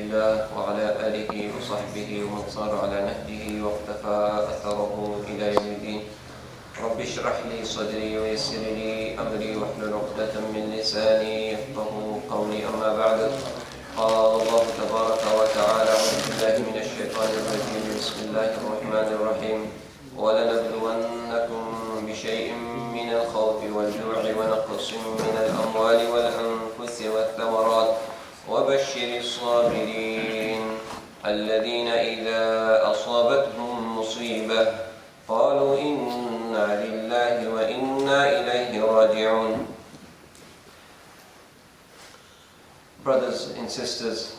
الله وعلى آله وصحبه ومن صار على نهجه واقتفى أثره إلى يوم الدين. رب اشرح لي صدري ويسر لي أمري واحلل عقدة من لساني يفقهوا قولي. أما بعد، قال الله تبارك وتعالى: أعوذ بالله من الشيطان الرجيم. بسم الله الرحمن الرحيم. ولنبلونكم بشيء من الخوف والجوع ونقص من الأموال والأنفس والثمرات وبشر الصابرين الذين إذا أصابتهم مصيبة قالوا إنا لله وإنا إليه راجعون. Brothers and sisters,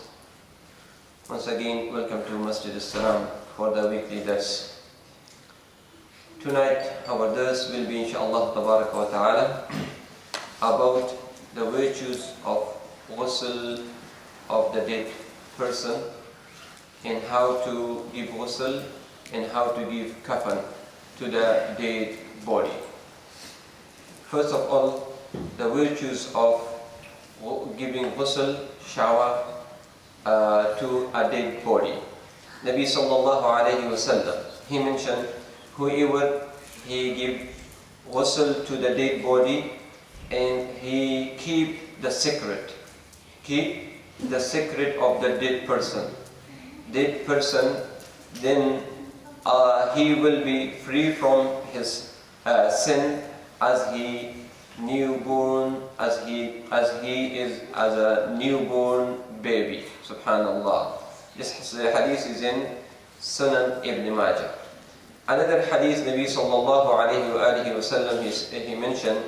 once again welcome to Masjid As-Salam for the weekly dars. Tonight our dars will be inshaAllah tabaraka wa ta'ala about the virtues of ghusl of the dead person, and how to give ghusl and how to give kafan to the dead body. First of all, the virtues of giving ghusl, shower to a dead body. Nabi sallallahu alayhi wa sallam, he mentioned, whoever he give ghusl to the dead body and he keep the secret of the dead person, then he will be free from his sin as he newborn, as he is as a newborn baby. Subhanallah. This hadith is in Sunan Ibn Majah. Another hadith, Nabi sallallahu alayhi wa sallam, he mentioned,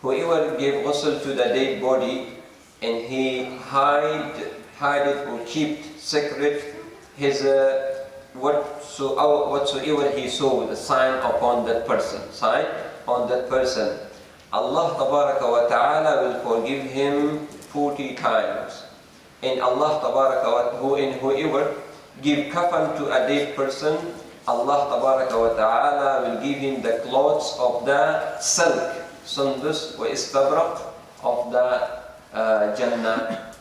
whoever gave ghusl to the dead body and he hide it or keep secret his whatsoever he saw, the sign upon that person, Allah tabaraka wa ta'ala will forgive him 40 times. And Allah tabaraka wa whoever give kafan to a dead person, Allah tabaraka wa ta'ala will give him the clothes of the silk, sundus wa istabraq of the Jannah,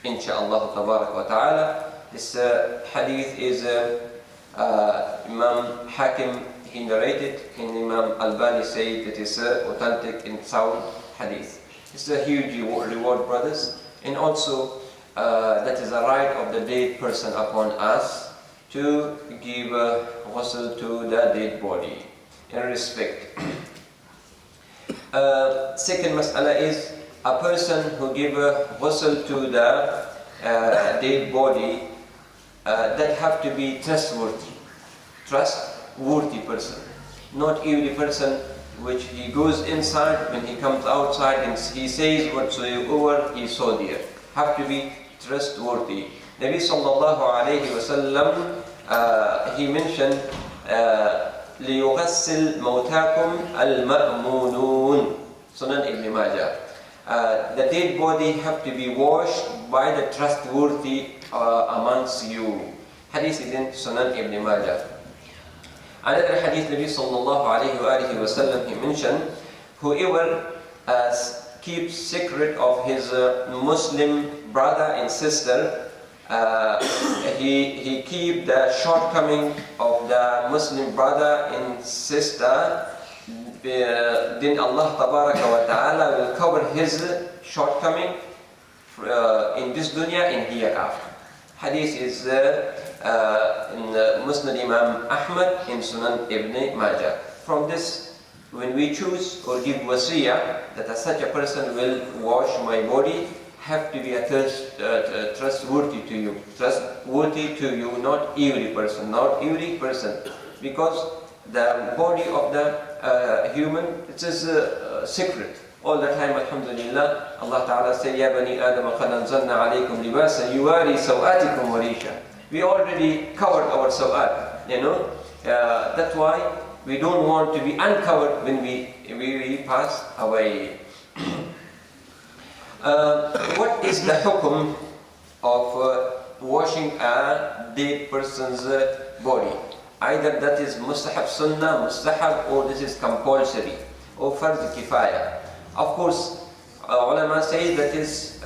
insha'Allah tabaraka wa ta'ala. This hadith is Imam Hakim, he narrated, and Imam Albani said that it's authentic and sound hadith. It's a huge reward, brothers, and also that is a right of the dead person upon us to give ghusl to the dead body in respect. Second mas'ala is a person who give ghusl to the dead body that have to be trustworthy person, not every person which he goes inside, when he comes outside and he says whatsoever he saw there, have to be trustworthy. Nabi sallallahu alayhi wa sallam, he mentioned, لِيُغَسِّلْ مَوْتَاكُمْ الْمَأْمُونُونَ, Sunan Ibn Majah. The dead body have to be washed by the trustworthy amongst you. Hadith is in Sunan Ibn Majah. Another hadith, Nabi sallallahu alayhi wa sallam, he mentioned, whoever keeps secret of his Muslim brother and sister, he keep the shortcoming of the Muslim brother and sister, then Allah tabaraka wa ta'ala will cover his shortcoming in this dunya and hereafter. Hadith is in Musnad Imam Ahmad in Sunan Ibn Majah. From this, when we choose or give wasiyah that such a person will wash my body, have to be trustworthy to you, not every person, because the body of the human, it is secret. All the time, alhamdulillah, Allah Ta'ala said, Ya bani Adam, qad anzalna alaykum libasan yuwari sawatikum wa risha. We already covered our sawat, that's why we don't want to be uncovered when we pass away. What is the hukum of washing a dead person's body? Either that is mustahab sunnah, or this is compulsory, or fard kifaya. Of course, ulama say that is,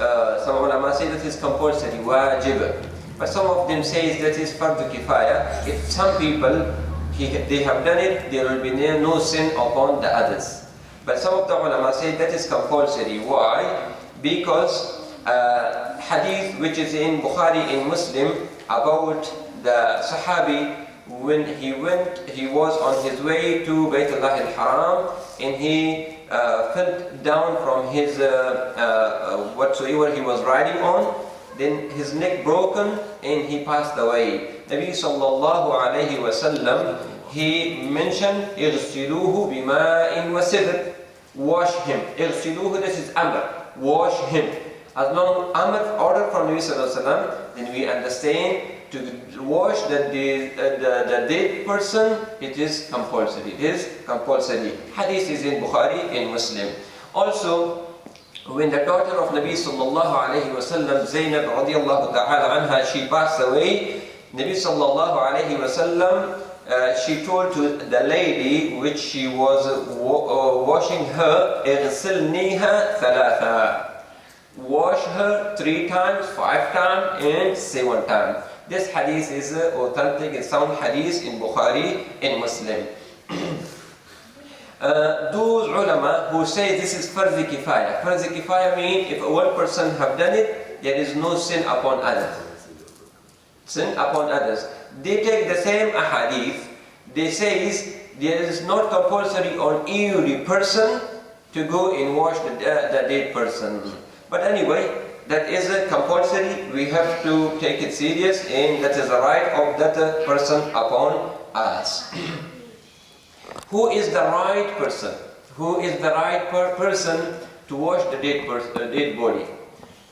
some ulama say that is compulsory, wajib. But some of them say that is fardu kifaya. If some people, they have done it, there will be no sin upon the others. But some of the ulama say that is compulsory. Why? Because hadith which is in Bukhari and Muslim about the Sahabi, when he was on his way to Baytullah al-Haram, and he fell down from his whatsoever he was riding on, then his neck broken and he passed away. Nabi sallallahu alayhi wa sallam, he mentioned اغسلوه بماء وسدر, wash him. اغسلوه, this is amr, wash him. As long amr order from Nabi sallallahu alayhi wa sallam, then we understand to wash the dead person, it is compulsory. It is compulsory. Hadith is in Bukhari and Muslim. Also, when the daughter of Nabi sallallahu alayhi wa sallam, Zainab radiyallahu ta'ala anha, she passed away, Nabi sallallahu alayhi wa sallam, she told to the lady which she was washing her, اغسلنيها ثلاثة, wash her 3 times, 5 times, and 7 times. This hadith is authentic and sound hadith in Bukhari and Muslim. Those ulama who say this is farz kifaya. Farz kifaya means if one person have done it, there is no sin upon others. Sin upon others. They take the same ahadith. They say there is not compulsory on every person to go and wash the dead person. But anyway, that is a compulsory. We have to take it serious, and that is a right of that person upon us. Who is the right person? Who is the right person to wash the dead body?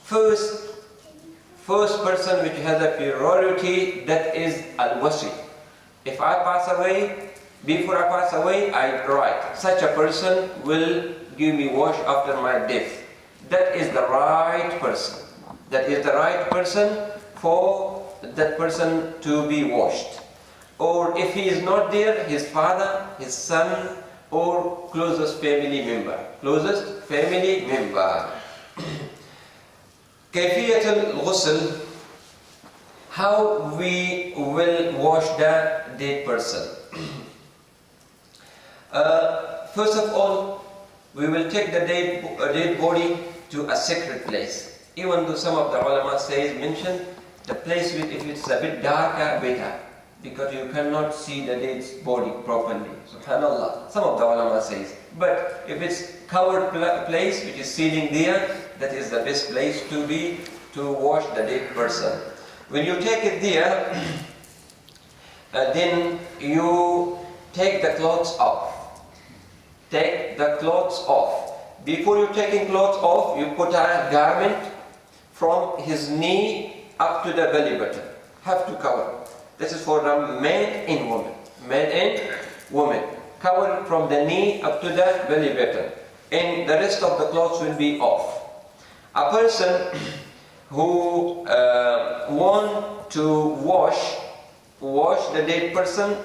First person which has a priority, that is al-wasi. If I pass away, before I pass away, I write, such a person will give me wash after my death. That is the right person. That is the right person for that person to be washed. Or if he is not there, his father, his son, or closest family member. Closest family member. Kayfiyat al-ghusl, how we will wash the dead person. First of all, we will take the dead body to a sacred place. Even though some of the ulama mention the place if it's a bit darker, better, because you cannot see the dead's body properly. Subhanallah. Some of the ulama says. But if it's covered place which is sealing there, that is the best place to wash the dead person. When you take it there, then you take the clothes off. Take the clothes off. Before you taking clothes off, you put a garment from his knee up to the belly button. Have to cover. This is for the man and woman. Man and woman. Cover from the knee up to the belly button. And the rest of the clothes will be off. A person who want to wash the dead person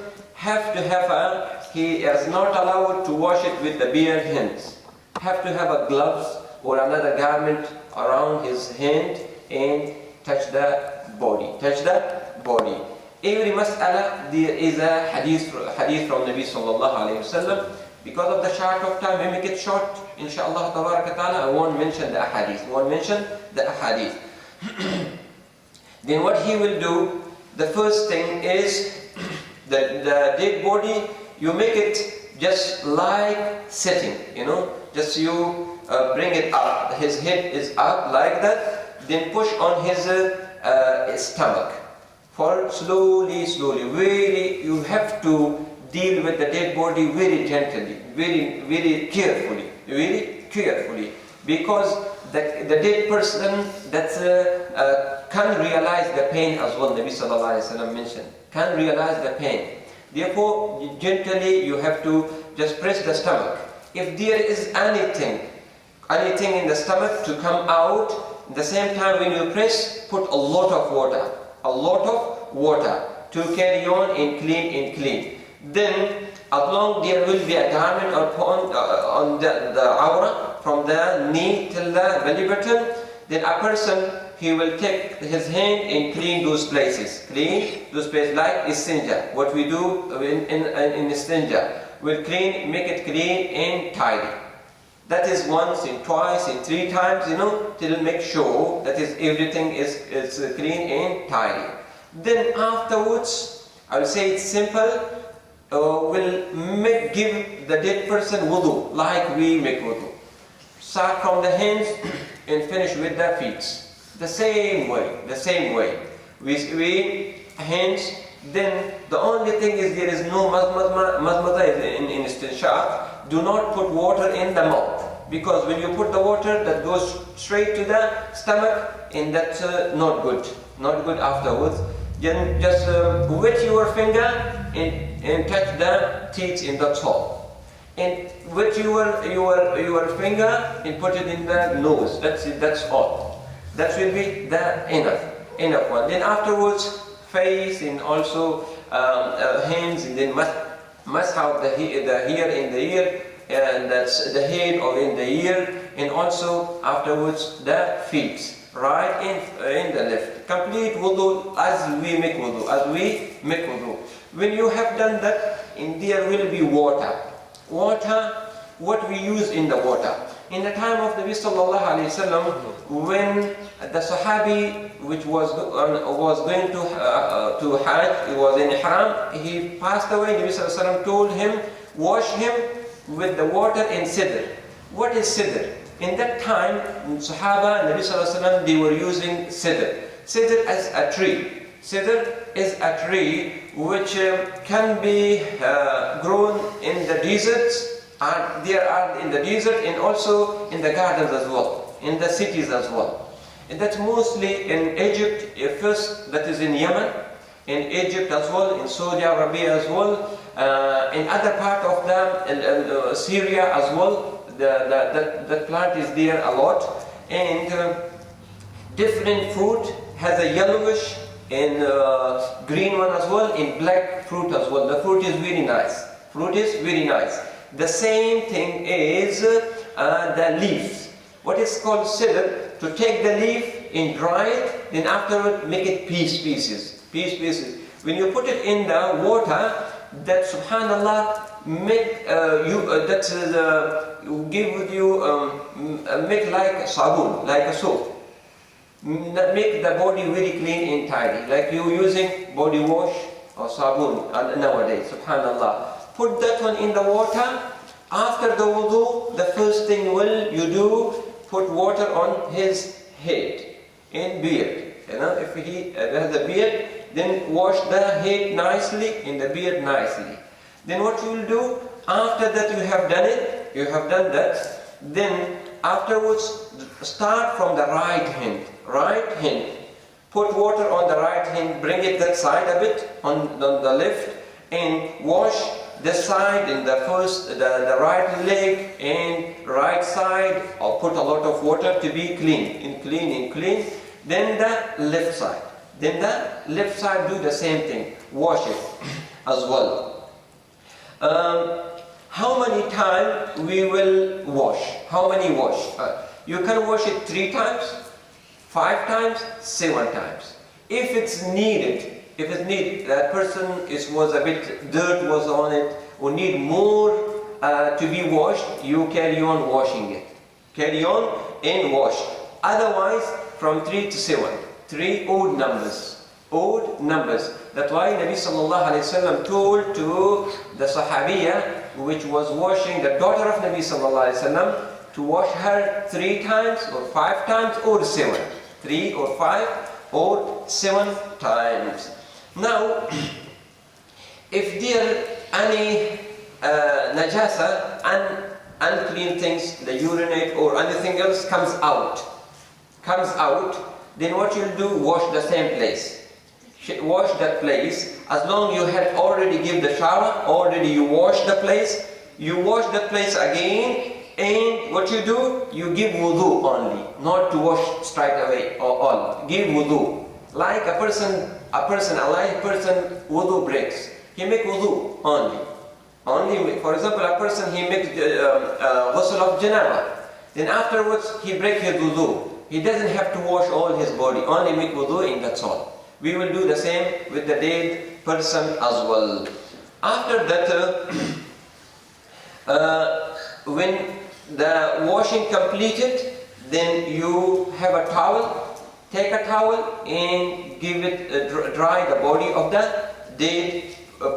he is not allowed to wash it with the bare hands. Have to have a gloves or another garment around his hand and touch the body. Touch the body. Every mas'ala there is a hadith from Nabi sallallahu alayhi wa sallam. Because of the short of time, we make it short. Inshallah tabaraka ta'ala, I won't mention the ahadith. Then what he will do, the first thing is the dead body, you make it just like sitting, just you bring it up. His head is up like that, then push on his stomach. For slowly, very, you have to deal with the dead body very gently, very carefully, because the dead person can realize the pain as well. Nabi sallallahu alayhi wa sallam mentioned, can realize the pain. Therefore, gently you have to just press the stomach. If there is anything in the stomach to come out, at the same time when you press, put a lot of water to carry on and clean. Then, as long there will be a garment on the awrah from the knee till the belly button, then a person, he will take his hand and clean those places. Clean those places like istinja. What we do in istinja. We'll clean, make it clean and tidy. That is once, and twice, and 3 times, till make sure that everything is clean and tidy. Then afterwards, I will say it's simple, will give the dead person wudu, like we make wudu. Start from the hands and finish with the feet. The same way. We hands, then the only thing is there is no mazmada in istinshaq. Do not put water in the mouth, because when you put the water, that goes straight to the stomach, and that's not good. Not good afterwards. Then just wet your finger and touch the teeth in the top. And wet your finger and put it in the nose. That's it. That's all. That will be the enough one. Then afterwards, face and also hands, and then must have the hair in the ear, and that's the head or in the ear, and also afterwards the feet, right and the left. Complete wudu as we make wudu. When you have done that, and there will be water. What we use in the water. In the time of Nabi sallallahu alaihi wasallam, when the Sahabi which was going to Hajj, he was in Ihram, he passed away. Nabi sallallahu alaihi wasallam told him, wash him with the water in Sidr. What is Sidr? In that time, Sahaba, Nabi sallallahu alaihi wasallam, they were using Sidr. Sidr as a tree. Sidr is a tree which can be grown in the deserts. There are in the desert and also in the gardens as well, in the cities as well. And that's mostly in Egypt first, that is in Yemen, in Egypt as well, in Saudi Arabia as well, in other part of the Syria as well. That plant is there a lot, and different fruit has a yellowish and green one as well, and black fruit as well. The fruit is very nice. The same thing is the leaves. What is called sidr, to take the leaf and dry it, then afterward make it pieces. When you put it in the water, that subhanallah make like sabun, like a soap. Make the body very clean and tidy, like you using body wash or sabun nowadays, subhanallah. Put that one in the water. After the wudu, the first thing you do, put water on his head and beard. If he has a beard, then wash the head nicely and the beard nicely. Then what you will do, after that you have done that, then afterwards start from the right hand. Put water on the right hand, bring it that side a bit on the left, and wash the side and the right leg and right side, or put a lot of water to be clean. Then the left side. Do the same thing. Wash it as well. How many times we will wash? How many wash? You can wash it 3 times, 5 times, 7 times. If it's needed, that person was a bit dirt was on it, or need more to be washed, you carry on washing it. Carry on and wash. Otherwise, from 3 to 7, 3 odd numbers. That's why Nabi sallallahu alaihi wasallam told to the Sahabiya, which was washing the daughter of Nabi sallallahu alaihi wasallam, to wash her 3 times or 5 times or 7. 3 or 5 or 7 times. Now, if there any najasa, unclean things, the urinate or anything else comes out, then what you'll do, wash the same place. Wash that place. As long you had already give the shower, already you wash the place, you wash that place again, and what you do, you give wudu only, not to wash straight away or all. Give wudu. Like a live person, wudu breaks. He make wudu only. For example, a person, he makes ghusl of janaba. Then afterwards, he breaks his wudu. He doesn't have to wash all his body, only make wudu and that's all. We will do the same with the dead person as well. After that, when the washing completed, then you have a towel. Take a towel and give it dry the body of the dead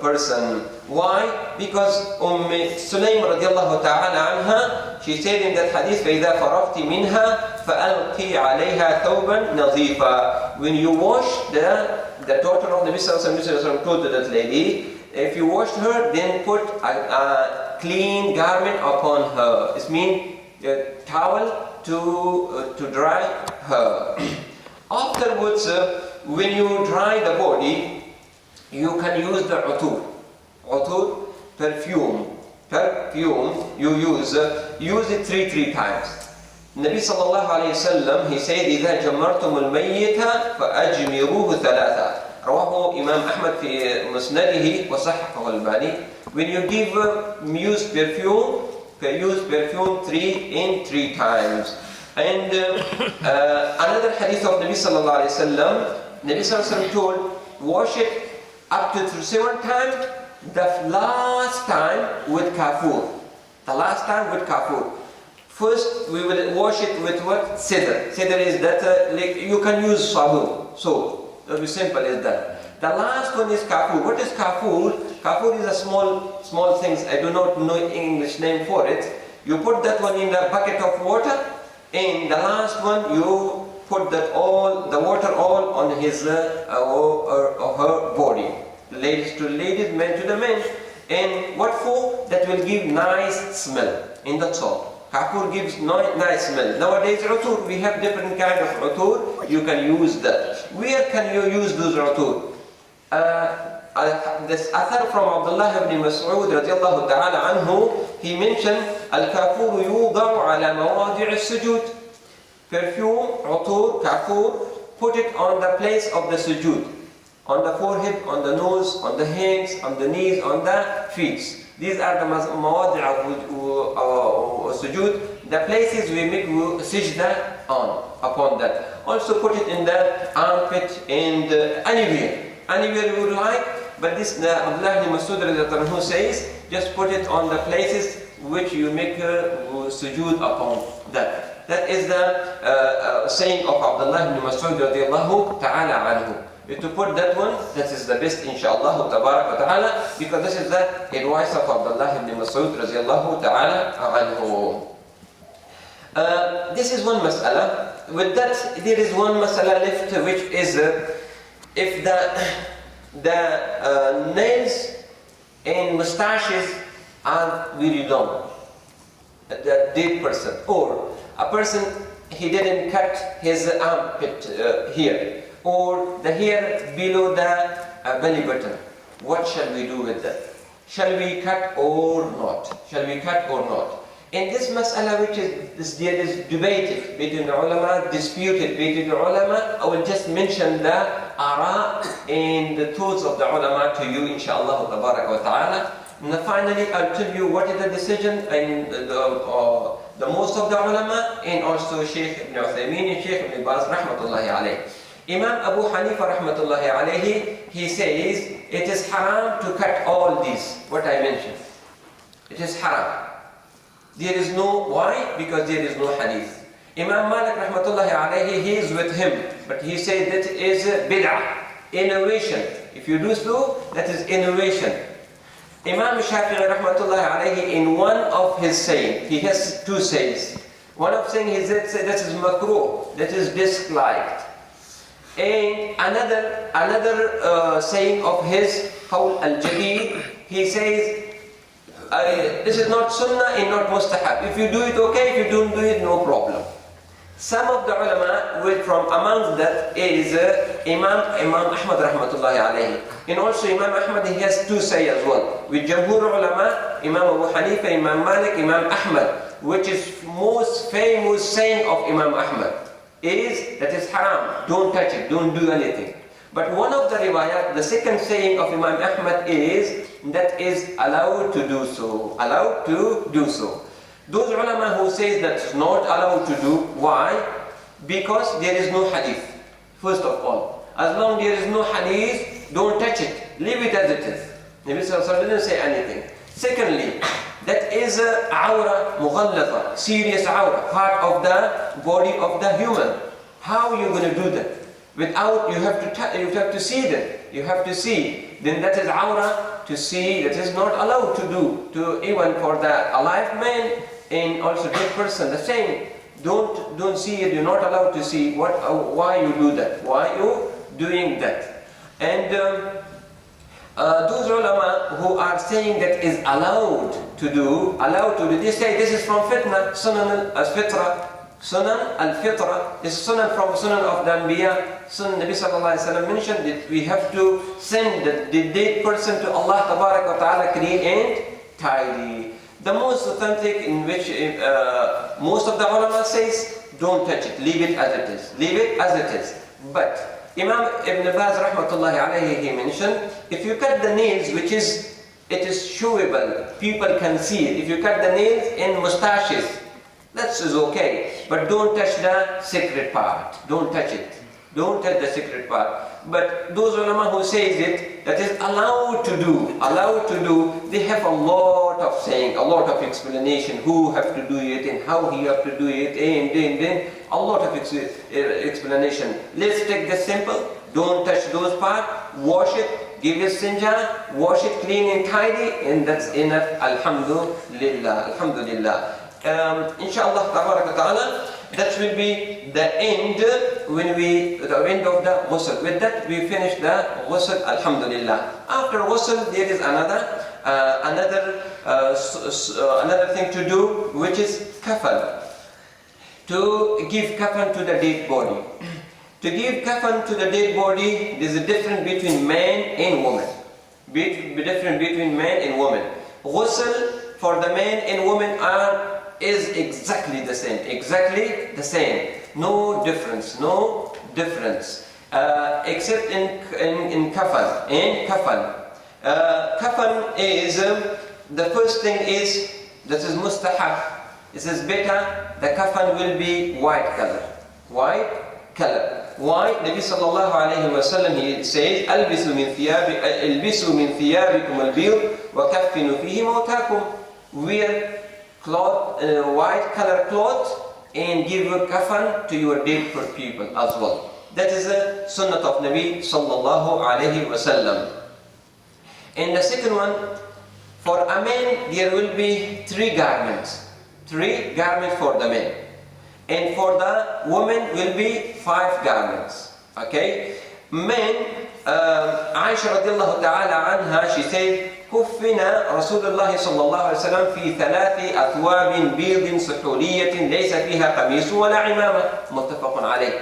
person. Why? Because Sulaym radiallahu ta'ala anha, she said in that hadith, فَإِذَا فَرَغْتِ مِنْهَا فَأَلْقِي عَلَيْهَا ثَوْبًا نَظِيفًا. When you wash the daughter of Nabi sallallahu alayhi wa sallam told to that lady, if you washed her, then put a clean garment upon her. It means a towel to dry her. Afterwards, when you dry the body, you can use the utur. Utur, perfume. Perfume, you use it three times. Nabi sallallahu alayhi wa sallam, he said, إِذَا جَمَّرْتُمُ الْمَيِّتَ فَأَجْمِرُوهُ ثَلَاثًا. رواه Imam Ahmad في مسنده وصححه الباني. When you use perfume three times. And another hadith of Nabi sallallahu alayhi wa sallam, Nabi sallallahu alayhi wa sallam told, wash it up to 7 times, the last time with kafur. The last time with kafur. First, we will wash it with what? Sidr. Sidr is that, like you can use sabun. So, it will be simple as that. The last one is kafur. What is kafur? Kafur is a small things. I do not know English name for it. You put that one in a bucket of water, and the last one you put the water all on his or her body. Ladies to ladies, men to the men. And what for? That will give nice smell. And that's all. Kafur gives nice smell. Nowadays, utur, we have different kind of utur. You can use that. Where can you use those utur? This athar from Abdullah ibn Mas'ud radiallahu ta'ala anhu, he mentioned, Al-kafur yudaw ala mawadi' al-sujud. Perfume, utur, kafur, put it on the place of the sujood. On the forehead, on the nose, on the hands, on the knees, on the feet. These are the mawadi' of sujood, the places we make sajda upon that. Also put it in the armpit and anywhere you would like. But this Abdullah ibn Mas'ud says, just put it on the places which you make sujood upon that. That is the saying of Abdullah ibn Mas'ud radiallahu ta'ala anhu. To put that one, that is the best inshaAllah tabarak wa ta'ala, because this is the advice of Abdullah ibn Mas'ud radiallahu ta'ala anhu. This is one mas'ala. With that, there is one mas'ala left, which is if the nails and mustaches are very long, the dead person, or a person, he didn't cut his armpit here, or the hair below the belly button. What shall we do with that? Shall we cut or not? Shall we cut or not? In this mas'ala, which is there is debated between the ulama, disputed between the ulama, I will just mention the ara and the thoughts of the ulama to you, inshaAllah tabarak wa ta'ala. And finally, I'll tell you what is the decision and the most of the ulama, and also Sheikh Ibn Uthaymeen and Sheikh Ibn Baz rahmatullahi alayhi. Imam Abu Hanifa rahmatullahi alayhi, he says it is haram to cut all these, what I mentioned. It is haram. There is no, why? Because there is no hadith. Imam Malik rahmatullahi alayhi, he is with him, but he said that is bid'ah, innovation. If you do so, that is innovation. Imam Shafi'i rahmatullahi alayhi, in one of his saying, he has two sayings. One of saying he said that is makruh, that is disliked. And another saying of his, qawl al-jadid, he says, this is not sunnah and not mustahab. If you do it, okay. If you don't do it, no problem. Some of the ulama, from amongst that is Imam Ahmad rahmatullahi alayhi. And also Imam Ahmad, he has two say as well. With Jamhur ulama, Imam Abu Hanifa, Imam Malik, Imam Ahmad, which is most famous saying of Imam Ahmad is that is haram. Don't touch it, don't do anything. But one of the riwayat, the second saying of Imam Ahmad is that is allowed to do so. Allowed to do so. Those ulama who say that it's not allowed to do, why? Because there is no hadith, first of all. As long there is no hadith, don't touch it. Leave it as it is. Nabi Sallallahu Alaihi Wasallam didn't say anything. Secondly, that is a awra mughallata, serious awra, part of the body of the human. How are you going to do that? Without, you have to see that. You have to see. Then that is awra to see. That is not allowed to do. To even for the alive man and also dead person, the same. Don't see it. You're not allowed to see. Why you do that? Why you doing that? And those ulama who are saying that is allowed to do, they say this is from fitna, sunan al-fitra, sunan al-fitra, is sunan from sunan of the Anbiya. Sunan Nabi Sallallahu Alaihi Wasallam mentioned that we have to send the dead person to Allah Tabarak wa Ta'ala clean and tidy. The most authentic in which most of the ulama says, don't touch it, leave it as it is. Leave it as it is. But Imam Ibn Baz rahmatullahi alayhi, he mentioned, if you cut the nails, it is showable, people can see it. If you cut the nails and mustaches, that is okay. But don't touch the secret part. Don't touch it. Don't touch the secret part. But those ulama who says it, that is allowed to do, they have a lot of saying, a lot of explanation, who have to do it and how he have to do it, and a lot of explanation. Let's take the simple, don't touch those parts, wash it, give it sinja, wash it clean and tidy, and that's enough, alhamdulillah, alhamdulillah. Inshallah, ta'ala, that will be the end the end of the ghusl. With that, we finish the ghusl, alhamdulillah. After ghusl, there is another thing to do, which is kafan. To give kafan to the dead body. To give kafan to the dead body, there is a difference between man and woman. Difference between man and woman. Ghusl for the man and woman is exactly the same, no difference, except in kafan. Kafan is the first thing is that is mustahab. It is better the kafan will be white color. Why? Nabi sallallahu alayhi wa sallam, he says, "Albisu min thiyabikum al-biyud wa kaffinu fihi mawtakum." Wear cloth, white color cloth, and give a kafan to your dead people as well. That is a sunnah of Nabi sallallahu alayhi wa sallam. And the second one, for a man there will be 3 garments. 3 garments for the man. And for the woman will be 5 garments. Okay? Men, Aisha radiallahu ta'ala anha, she said, كفنا رسول الله صلى الله عليه وسلم في 3 أثواب بيض سحولية ليس فيها قميص ولا عمامة متفق عليه.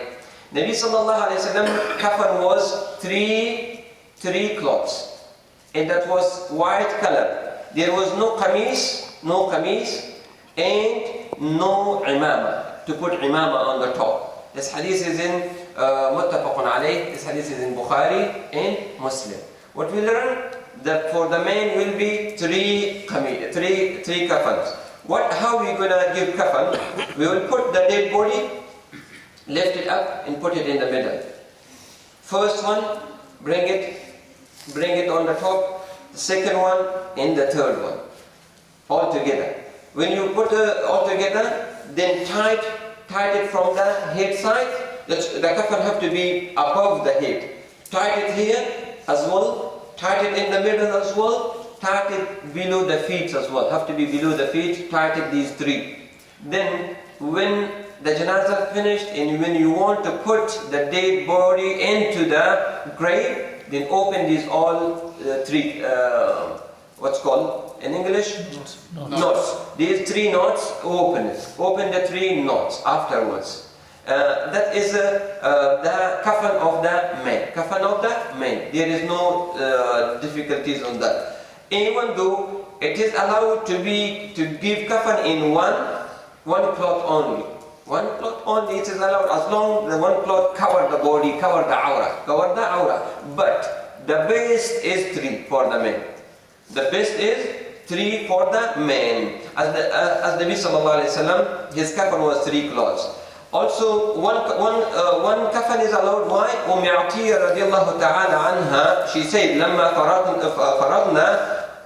Nabi صلى الله عليه وسلم kafan was 3 cloths, and that was white color. There was no qamis, and no imama, to put imama on the top. This hadith is in متفق عليه. This hadith is in Bukhari and Muslim. What we learn? That for the man will be 3 kafans. How are we going to give kafan? We will put the dead body, lift it up and put it in the middle. First one, bring it on the top. The second one and the third one. All together. When you put all together, then tight it from the head side. The kafan have to be above the head. Tie it here as well. Tie it in the middle as well, tie it below the feet as well, have to be below the feet, tie it these 3. Then when the janazah finished and when you want to put the dead body into the grave, then open these all 3, what's called in English? Knots. These 3 knots, open the 3 knots afterwards. That is the kafan of the man. There is no difficulties on that. Even though it is allowed to give kafan in one cloth only. One cloth only it is allowed, as long as the one cloth cover the body, cover the aura. But the best is 3 for the men. The best is 3 for the men. As Nabi sallallahu alayhi wa sallam, his kafan was 3 cloths. Also, one kafan is allowed. Why? Atiyya radiallahu ta'ala anha, she said, لما فرضنا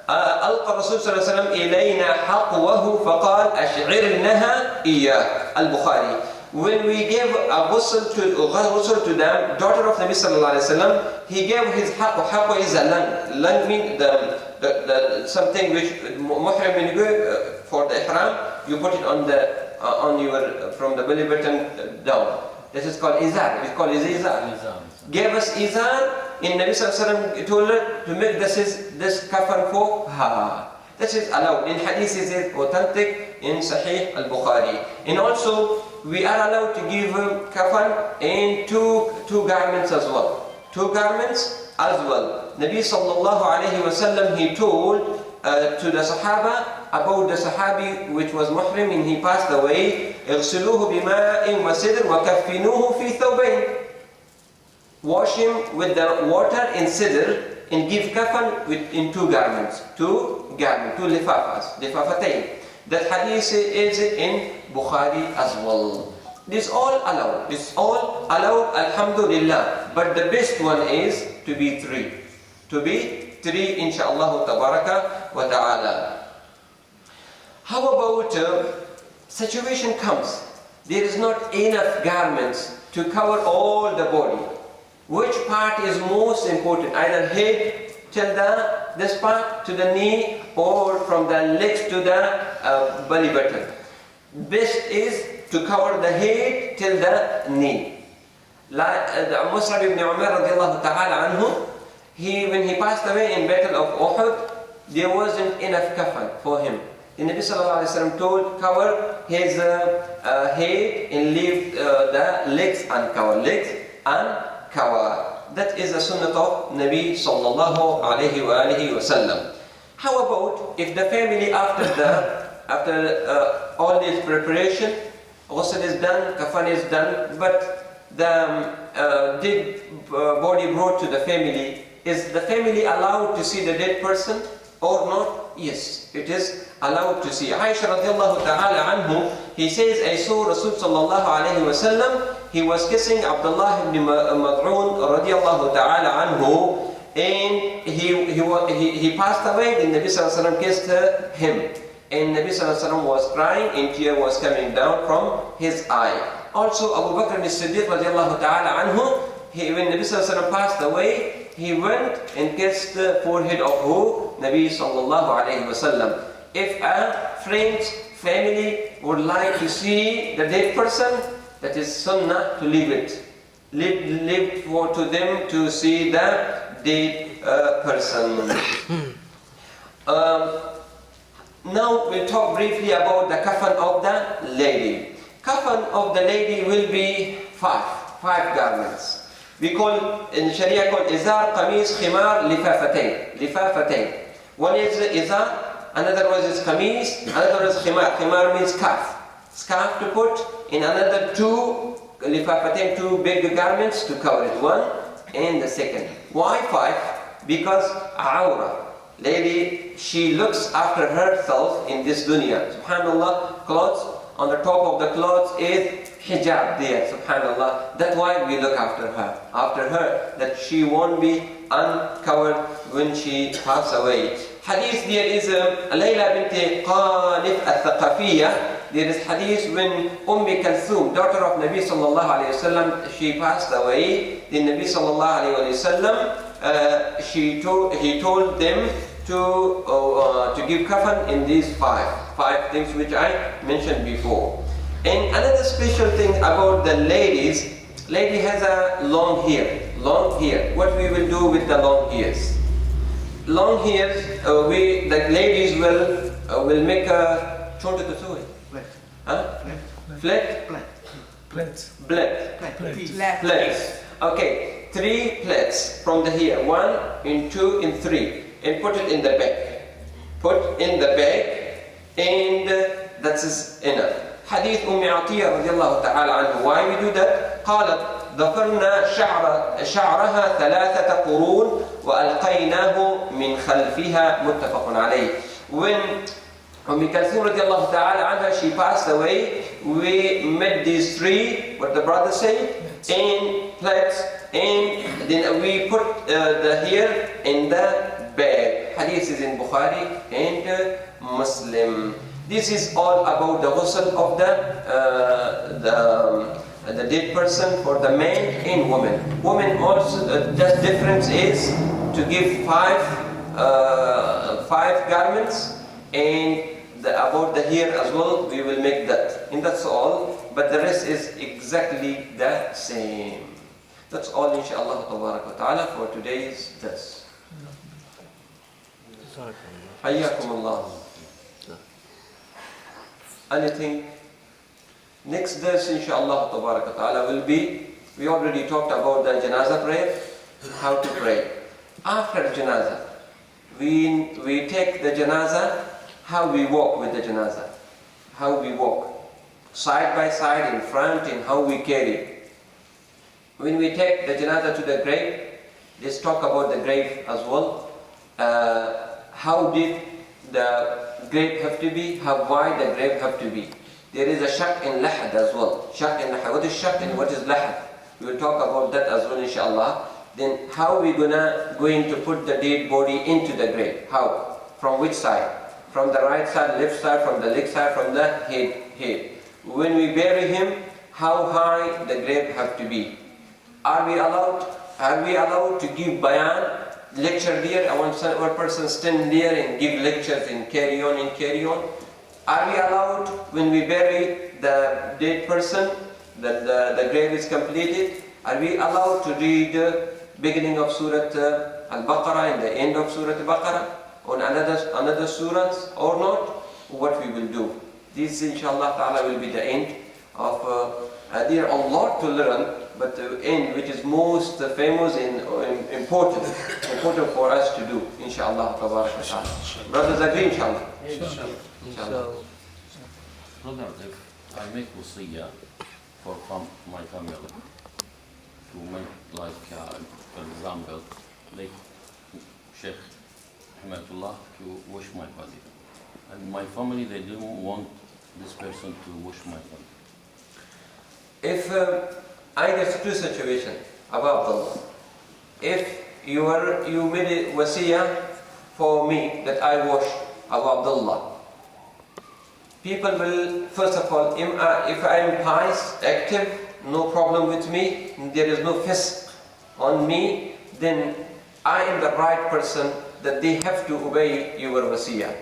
ألقى الرسول صلى الله عليه وسلم إلينا حقوه فقال أشعرنها إياه. Al-Bukhari. When we gave a ghusl to them, daughter of Nabi sallallahu alayhi wa sallam, he gave his haqq. Haqq is a lung. Lung means the something which muhrim, when you go for the ihram, you put it on your from the belly button down. This is called izar. It's called izar. Gave us izar. In Nabi sallallahu alayhi wa sallam told her to make this kafan for her. This is allowed. In hadith is it authentic in Sahih Al-Bukhari. And also we are allowed to give kafan in two garments as well. 2 garments as well. Nabi sallallahu alayhi wa sallam, he told to the Sahaba about the Sahabi which was muhrim and he passed away. اغسلوه بماء وسدر وكفنوه في ثوبين. Wash him with the water and sidr and give kafan in 2 garments. 2 lifafas, lifafatain. That hadith is in Bukhari as well. This all allowed, alhamdulillah. But the best one is to be 3. To be 3, inshaAllah tabaraka wa ta'ala. How about situation comes, there is not enough garments to cover all the body. Which part is most important? Either head till this part to the knee, or from the legs to the belly button. Best is to cover the head till the knee. Like Mus'ab ibn Umar radiallahu ta'ala anhu, when he passed away in Battle of Uhud, there wasn't enough kafan for him. The Nabi sallallahu alayhi wa sallam told, cover his head and leave the legs uncovered. That is the sunnah of Nabi sallallahu alayhi wa sallam. How about if the family after all this preparation, ghusl is done, kafan is done, but the dead body brought to the family, is the family allowed to see the dead person or not? Yes, it is allowed to see. Aisha radiallahu ta'ala anhu, he says, I saw Rasul sallallahu alayhi wa sallam, he was kissing Abdullah ibn Mad'un radiallahu ta'ala anhu, and he passed away. Then Nabi sallallahu alayhi wa sallam kissed him, and Nabi sallallahu alayhi wa sallam was crying and tear was coming down from his eye. Also Abu Bakr as-Siddiq radiallahu ta'ala anhu, when Nabi sallallahu alayhi wa sallam passed away, he went and kissed the forehead of who? Nabi sallallahu alayhi wa sallam. If a friend's family would like to see the dead person, that is sunnah to leave it. Leave to them to see the dead person. Now we'll talk briefly about the kafan of the lady. Kafan of the lady will be 5 garments. We call in Sharia called izar, qamis, khimar, lifafatain. One is izar, another one is qamis, another is khimar. Khimar means scarf. Scarf to put in, another 2 lifafatain, 2 big garments to cover it. One and the second. Why 5? Because awra. Lady, she looks after herself in this dunya. Subhanallah, clothes, on the top of the clothes is hijab there, subhanallah. That's why we look after her, that she won't be uncovered when she passes away. Hadith, there is Layla bint Qanif al-Thaqafiyya. There is hadith when Kalthum, daughter of Nabi sallallahu alayhi wa sallam, she passed away. Then Nabi sallallahu alayhi wa sallam, he told them to give kafan in these 5 things which I mentioned before. And another special thing about the ladies, lady has a long hair. What we will do with the long hairs? Long hairs, the ladies will make a plaits. Okay, 3 plaits from the hair, 1 and 2 and 3, and put it in the bag. And that is enough. Hadith Atiyya radiallahu ta'ala anhu. Why we do that? قالت ضفرنا شعرها 3 قرون وألقيناه من خلفها متفق عليه. when Kalthum radiallahu ta'ala anha, she passed away, we met these three, what the brother said, in plates, and then we put the hair in the bag. Hadith is in Bukhari and Muslim. This is all about the ghusl of the dead person for the man and woman. Women also, the difference is to give five garments, and about the hair as well, we will make that. And that's all, but the rest is exactly the same. That's all, inshallah ta'ala, for today's test. Hayyakum Allah. Anything? Next verse, inshallah ta'ala, will be, we already talked about the janazah prayer, how to pray. After janazah, we take the janazah, how we walk with the janazah, how we walk, side by side, in front, and how we carry. When we take the janazah to the grave, let's talk about the grave as well. How did the grave have to be? How wide the grave have to be? There is a shak in lahad as well. Shak in lahad. What is shak and what is lahad? We will talk about that as well, inshallah. Then how we going to put the dead body into the grave? How? From which side? From the right side, left side, from the leg side, from the head. When we bury him, how high the grave have to be? Are we allowed to give bayan, lecture there? I want one person stand there and give lectures and carry on and carry on. Are we allowed, when we bury the dead person, that the grave is completed, are we allowed to read the beginning of Surah Al-Baqarah and the end of Surah Al-Baqarah on another surahs or not? What we will do? This, inshallah ta'ala, will be the end of, there are a lot to learn, but the end which is most famous and important for us to do, inshallah ta'ala. Brothers agree, inshallah? Inshallah. Brother, if I make wasiyah for my family, to make like, for example, like Sheikh Hemayutullah to wash my body, and my family, they don't want this person to wash my body. If I get two situations, Abu Abdullah, if you made a wasiyah for me that I wash Abu Abdullah, people will, first of all, if I am pious, active, no problem with me, there is no fisq on me, then I am the right person that they have to obey your wasiyah.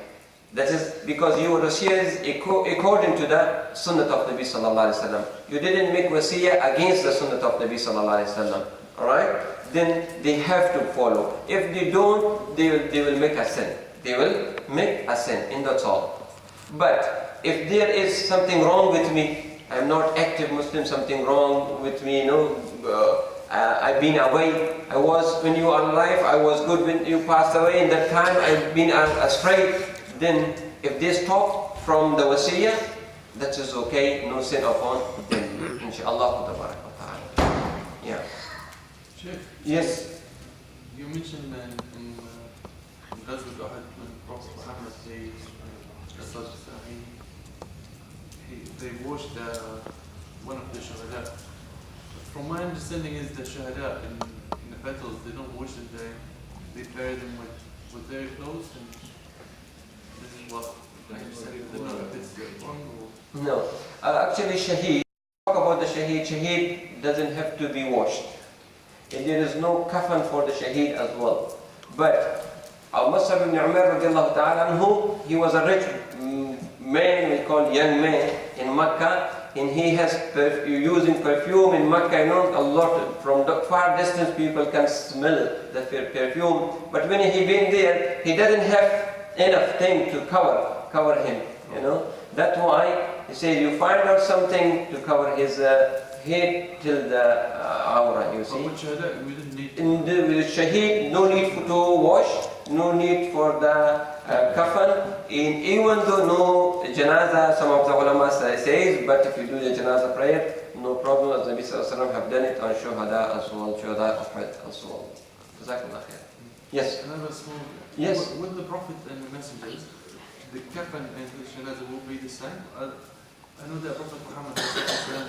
That is because your wasiyah is according to the sunnah of Nabi sallallahu alaihi wasallam. You didn't make wasiyah against the sunnah of Nabi sallallahu alaihi wasallam. Alright? Then they have to follow. If they don't, they will make a sin. They will make a sin, and that's all. But if there is something wrong with me, I'm not active Muslim, something wrong with me, I've been away. I was, when you are alive, I was good when you passed away. In that time, I've been astray. Then, if they stop from the wasiyah, that is okay, no sin upon them. Inshallah. Yeah. Sheikh, Yes. you mentioned in Ghusl Kafan when Prophet Muhammad they washed one of the shuhada. From my understanding is the shuhada in the battles, they don't wash them, they bury them with their clothes, and this is what I understand. I don't know if it's wrong or... No. Actually, shaheed, talk about the shaheed doesn't have to be washed. And there is no kafan for the shaheed as well. But Al-Masr ibn Umar radiallahu ta'ala anhu, he was a rich man, we call young man in Mecca, and he has using perfume in Mecca. A lot from the far distance people can smell the perfume. But when he been there, he doesn't have enough thing to cover him. That's why he says you find out something to cover his head till the aura. You see. But with shuhada, we didn't need. In the shaheed, no need to wash, no need for the kafan. Even though no janazah, some of the ulama says, but if you do the janazah prayer, no problem, as Nabi sallallahu alaihi wasallam have done it on shuhada as well, shuhada of Uhud as well. Jazakallah khair. Yes. Another small. Yes. With the Prophet and the messengers, the kafan and the janaza will be the same? I know that Prophet Muhammad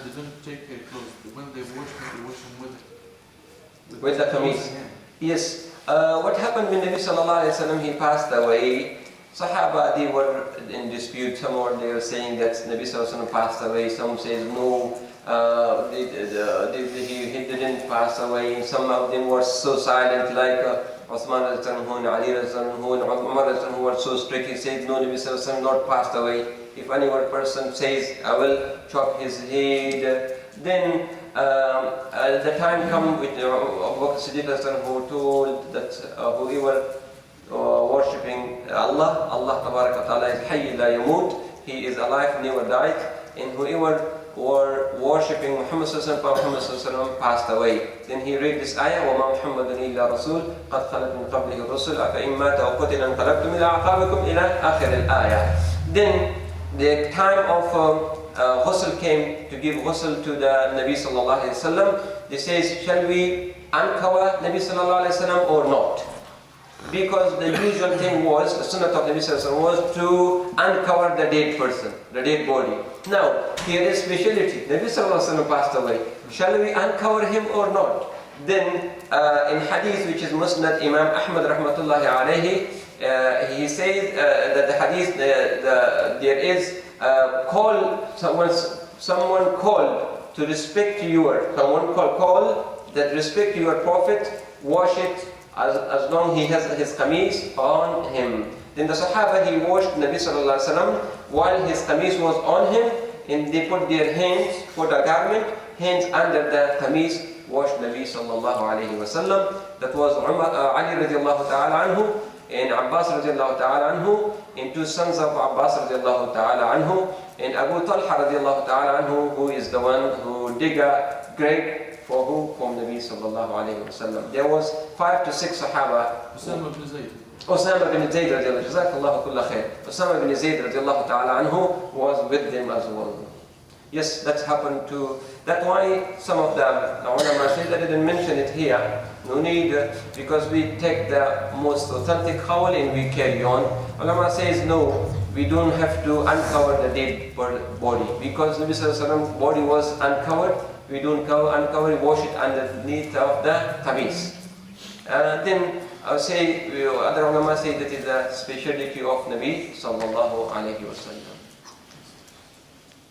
didn't take clothes. When they wash him with the kameez. Yes. What happened when Nabi sallallahu alaihi wasallam he passed away? Sahaba, they were in dispute. Some were they were saying that Nabi sallallahu alaihi wasallam passed away. Some says no, he didn't pass away. Some of them were so silent, like Uthman and Ali and Umar who were so strict. He said no, Nabi sallallahu alaihi wasallam not passed away. If any one person says I will chop his head, then the time come with Abu Bakr Siddiq who told that whoever worshipping Allah, Allah Tabaraka Ta'ala is Hayy la Yamut, He is alive, never died, and whoever were worshipping Muhammad Sallallahu passed away. Then he read this ayah, وَمَا مُحَمَّدٌ إِلَّا رَسُولٌ قَدْ خَلَتْ مِنْ قَبْلِهِ الرُّسُلُ أَفَإِنْ مَاتَ أَوْ قُتِلَ انقلبتم إِلَىٰ أَعْقَابِكُمْ إِلَىٰ آخِرِ الآية. Then the time of Ghusl came to give Ghusl to the Nabi Sallallahu Alaihi Wasallam. They says, shall we uncover Nabi Sallallahu Alaihi Wasallam or not? Because the usual thing was, the sunnah of Nabi Sallallahu Alaihi Wasallam was to uncover the dead person, the dead body. Now, here is speciality. Nabi Sallallahu Alaihi Wasallam passed away. Shall we uncover him or not? Then in hadith which is Musnad Imam Ahmad rahmatullahi alayhi, he says that the hadith, there is call, someone called to respect your, someone call that respect your prophet, wash it as long he has his qameez on him. Then the Sahaba, he washed Nabi Sallallahu Alaihi Wasallam while his qameez was on him, and they put their hands, put a garment, hands under the qameez, washed Nabi Sallallahu Alaihi Wasallam. That was Ali radiallahu ta'ala anhu, and Abbas radiallahu ta'ala anhu, and two sons of Abbas radiallahu ta'ala anhu, and Abu Talha radiallahu ta'ala anhu, who is the one who dig a grave for who? From Nabi Sallallahu Alaihi Wasallam. There was 5 to 6 Sahaba. Usama bin Zayd. Usama bin Zayd radiallahu ta'ala, Jazakallahu kulla khair. Usama bin Zayd radiallahu ta'ala anhu was with them as well. Yes, that's happened to, that's why some of the ulama say that I didn't mention it here. No need, because we take the most authentic qawl and we carry on. Ulama says no, we don't have to uncover the dead body, because Nabi Sallallahu Alaihi Wasallam body was uncovered. We don't uncover, wash it underneath of the qameez. Then I would say, other ulama say that is the speciality of Nabi Sallallahu Alaihi Wasallam.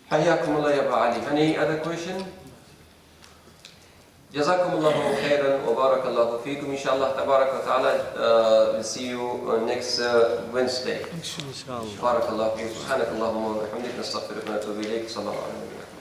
حياكم الله يا أبا علي. Any other question? جزاكم الله خيرا وبارك الله فيكم. إن شاء الله تبارك وتعالى we'll see you next Wednesday. إن شاء الله. بارك الله فيكم. سبحانك اللهم وبحمدك نستغفرك ونتوب إليك. صلى الله عليه وسلم.